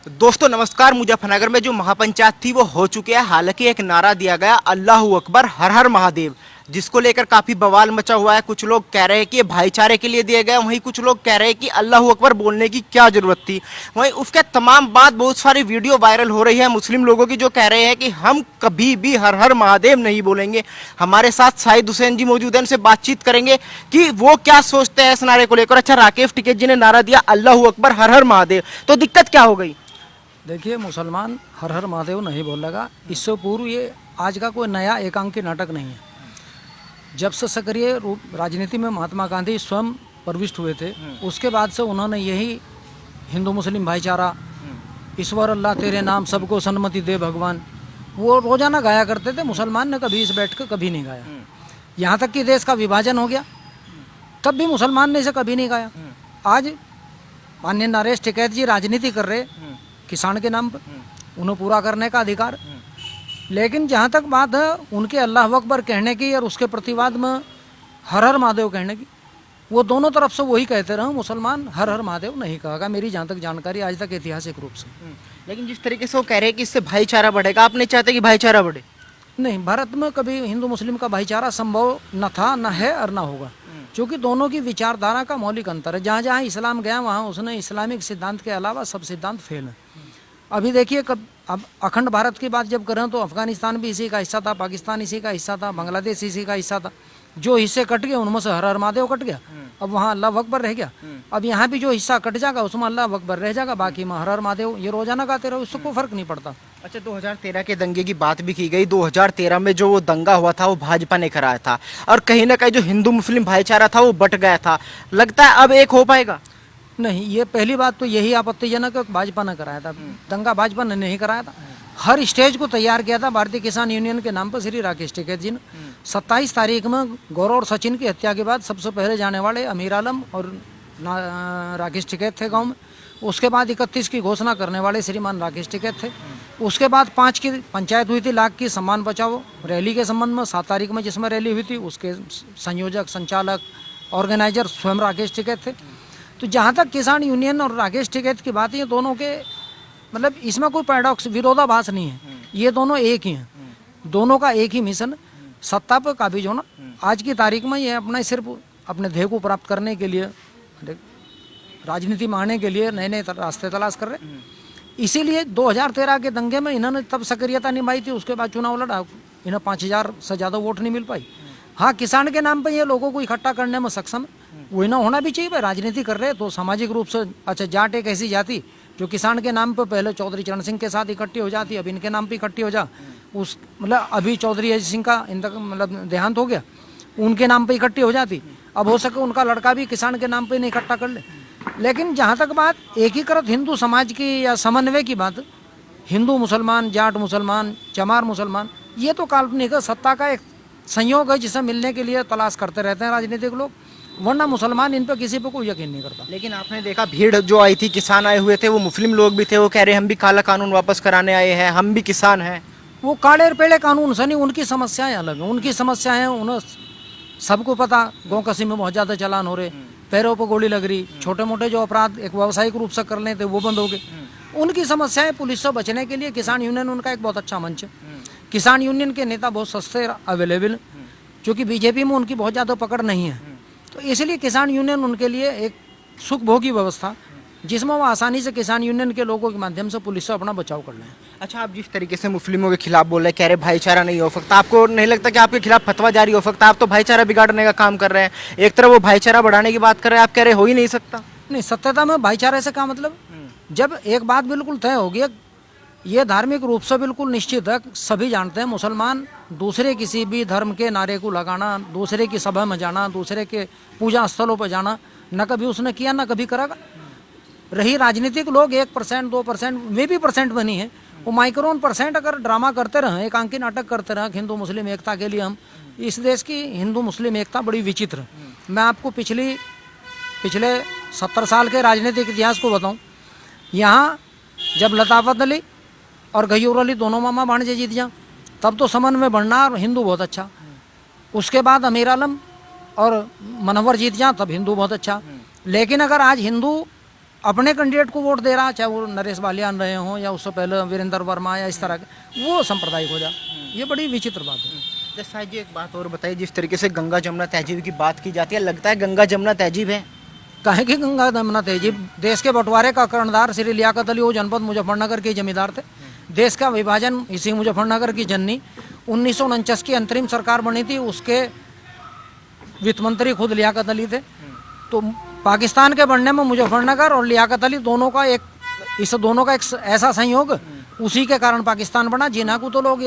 दोस्तों नमस्कार। मुजफ्फरनगर में जो महापंचायत थी वो हो चुकी है। हालांकि एक नारा दिया गया अल्लाहू अकबर हर हर महादेव, जिसको लेकर काफी बवाल मचा हुआ है। कुछ लोग कह रहे हैं कि ये भाईचारे के लिए दिया गया, वहीं कुछ लोग कह रहे हैं कि अल्लाहू अकबर बोलने की क्या जरूरत थी। वहीं उसके तमाम बाद बहुत सारी वीडियो वायरल हो रही है मुस्लिम लोगों की, जो कह रहे हैं कि हम कभी भी हर हर महादेव नहीं बोलेंगे। हमारे साथ शाहिद हुसैन जी मौजूद हैं, उनसे बातचीत करेंगे कि वो क्या सोचते हैं इस नारे को लेकर। अच्छा, राकेश टिकैत जी ने नारा दिया अल्लाहू अकबर हर हर महादेव, तो दिक्कत क्या हो गई? देखिए, मुसलमान हर हर महादेव नहीं बोलेगा। इससे पूर्व ये आज का कोई नया एकांकी नाटक नहीं है। जब से सक्रिय राजनीति में महात्मा गांधी स्वयं प्रविष्ट हुए थे, उसके बाद से उन्होंने यही हिंदू मुस्लिम भाईचारा, ईश्वर अल्लाह तेरे नाम सबको सन्मति दे भगवान, वो रोजाना गाया करते थे। मुसलमान ने कभी इस बैठ कर कभी नहीं गाया। यहाँ तक कि देश का विभाजन हो गया तब भी मुसलमान ने इसे कभी नहीं गाया। आज माननीय नरेश टिकैत जी राजनीति कर रहे किसान के नाम पर, उन्हें पूरा करने का अधिकार। लेकिन जहाँ तक बात है उनके अल्लाह अकबर कहने की और उसके प्रतिवाद में हर हर महादेव कहने की, वो दोनों तरफ से वही कहते रहे। मुसलमान हर हर महादेव नहीं कहेगा, मेरी जहाँ तक जानकारी आज तक ऐतिहासिक रूप से। लेकिन जिस तरीके से वो कह रहे हैं कि इससे भाईचारा बढ़ेगा, आप नहीं चाहते कि भाईचारा बढ़े? नहीं, भारत में कभी हिंदू मुस्लिम का भाईचारा संभव न था, न है और न होगा, क्योंकि दोनों की विचारधारा का मौलिक अंतर है। जहाँ जहाँ इस्लाम गया वहाँ उसने इस्लामिक सिद्धांत के अलावा सब सिद्धांत फेल है। अभी देखिए, कब अब अखंड भारत की बात जब करें तो अफगानिस्तान भी इसी का हिस्सा था, पाकिस्तान इसी का हिस्सा था, बांग्लादेश इसी का हिस्सा था। जो हिस्से कट गए उनमें से हर हर महादेव कट गया, अब वहाँ अल्लाह अकबर रह गया। अब यहाँ भी जो हिस्सा कट जाएगा उसमें अल्लाह अकबर रह जाएगा, बाकी में हर हर महादेव। ये रोजाना गाते रहो, उससे कोई फर्क नहीं पड़ता। अच्छा, 2013 के दंगे की बात भी की गई। 2013 में जो वो दंगा हुआ था वो भाजपा ने कराया था, और कहीं ना कहीं जो हिंदू मुस्लिम भाईचारा था वो बट गया था। लगता है अब एक हो पाएगा? नहीं, ये पहली बात तो यही आपत्तिजनक है, भाजपा ने कराया था दंगा। भाजपा ने नहीं कराया था। हर स्टेज को तैयार किया था भारतीय किसान यूनियन के नाम पर श्री राकेश टिकैत जी ने। 27 तारीख में गौरव और सचिन की हत्या के बाद सबसे पहले जाने वाले अमीर आलम और राकेश टिकैत थे गांव में। उसके बाद 31 की घोषणा करने वाले श्रीमान राकेश टिकैत थे। उसके बाद 5 की पंचायत हुई थी लाख की सम्मान बचाओ रैली के संबंध में। 7 तारीख में जिसमें रैली हुई थी उसके संयोजक, संचालक, ऑर्गेनाइजर स्वयं राकेश टिकैत थे। तो जहाँ तक किसान यूनियन और राकेश टिकैत की बात है, दोनों के मतलब इसमें कोई पैराडॉक्स, विरोधाभास नहीं है। ये दोनों एक ही हैं, दोनों का एक ही मिशन, सत्ता पर काबिज होना। आज की तारीख में ये अपना सिर्फ अपने ध्येय को प्राप्त करने के लिए, राजनीति में आने के लिए नए नए रास्ते तलाश कर रहे। इसीलिए 2013 के दंगे में इन्होंने तब सक्रियता निभाई थी। उसके बाद चुनाव लड़ा, इन्हें 5000 से ज़्यादा वोट नहीं मिल पाई। हाँ, किसान के नाम पर ये लोगों को इकट्ठा करने में सक्षम है, वही ना होना भी चाहिए। भाई, राजनीति कर रहे तो सामाजिक रूप से, अच्छा जाट एक ऐसी जाति जो किसान के नाम पर पहले चौधरी चरण सिंह के साथ इकट्ठी हो जाती, अब इनके नाम पे इकट्ठी हो जा। उस मतलब अभी चौधरी अजय सिंह का मतलब देहांत हो गया, उनके नाम पे इकट्ठी हो जाती। अब हो सके उनका लड़का भी किसान के नाम पे नहीं इकट्ठा कर ले। लेकिन जहाँ तक बात एकीकृत हिंदू समाज की या समन्वय की बात, हिंदू मुसलमान, जाट मुसलमान, चमार मुसलमान, ये तो काल्पनिक है, सत्ता का एक संयोग है जिसे मिलने के लिए तलाश करते रहते हैं राजनीतिक लोग, वरना मुसलमान इन पर किसी पर कोई यकीन नहीं करता। लेकिन आपने देखा भीड़ जो आई थी, किसान आए हुए थे, वो मुस्लिम लोग भी थे, वो कह रहे हम भी काला कानून वापस कराने आए हैं, हम भी किसान हैं। वो काले और पीले कानून से नहीं, उनकी समस्याएं अलग हैं। उनकी समस्याएं उन्हें सबको पता, गौ कसी में बहुत ज़्यादा चालान हो रहे, पैरों पर गोली लग रही, छोटे मोटे जो अपराध एक व्यावसायिक रूप से कर लेते वो बंद हो गए। उनकी समस्याएं पुलिस से बचने के लिए किसान यूनियन उनका एक बहुत अच्छा मंच है। किसान यूनियन के नेता बहुत सस्ते अवेलेबल हैं, क्योंकि बीजेपी में उनकी बहुत ज़्यादा पकड़ नहीं है। तो इसलिए किसान यूनियन उनके लिए एक सुखभोगी व्यवस्था, जिसमें वो आसानी से किसान यूनियन के लोगों के माध्यम से पुलिस से अपना बचाव कर लें। अच्छा, आप जिस तरीके से मुस्लिमों के खिलाफ बोल रहे, कह रहे भाईचारा नहीं हो सकता, आपको नहीं लगता कि आपके खिलाफ फतवा जारी हो सकता? आप तो भाईचारा बिगाड़ने का काम कर रहे हैं। एक तरफ वो भाईचारा बढ़ाने की बात कर रहे हैं, आप कह रहे हो ही नहीं सकता। नहीं, सत्यता में भाईचारे से क्या मतलब? जब एक बात बिल्कुल तय होगी, ये धार्मिक रूप से बिल्कुल निश्चित है, सभी जानते हैं, मुसलमान दूसरे किसी भी धर्म के नारे को लगाना, दूसरे की सभा में जाना, दूसरे के पूजा स्थलों पर जाना, न कभी उसने किया न कभी करेगा। रही राजनीतिक लोग 1%, 2% वे भी परसेंट बनी है, वो माइक्रोन परसेंट अगर ड्रामा करते रहें, एकांकी नाटक करते रहें हिंदू मुस्लिम एकता के लिए, हम इस देश की हिंदू मुस्लिम एकता बड़ी विचित्र है। मैं आपको पिछले 70 साल के राजनीतिक इतिहास को बताऊँ। यहाँ जब लताफत अली और गयूर अली दोनों मामा भाणजे जीत जाए तब तो समन्वय बढ़ना और हिंदू बहुत अच्छा। उसके बाद अमीर आलम और मनोहर जीत जाए तब हिंदू बहुत अच्छा। लेकिन अगर आज हिंदू अपने कैंडिडेट को वोट दे रहा, चाहे वो नरेश बालियान रहे हों या उससे पहले वीरेंद्र वर्मा या इस तरह के, वो सांप्रदायिक हो जाए। ये बड़ी विचित्र बात है। जैसा जी एक बात और बताइए, जिस तरीके से गंगा जमुना तहजीब की बात की जाती है, लगता है गंगा जमुना तहजीब है? काहे की गंगा जमुना तहजीब? देश के बंटवारे का कर्णधार श्री लियाकत अली वो जनपद मुजफ्फरनगर के जमींदार थे। देश का विभाजन इसी मुजफ्फरनगर की जननी 1949 की अंतरिम सरकार बनी थी, उसके वित्त मंत्री खुद लियाकत अली थे। तो पाकिस्तान के बनने में मुजफ्फरनगर और लियाकत अली दोनों का एक ऐसा संयोग, उसी के कारण पाकिस्तान बना। जिन्ना को तो लोग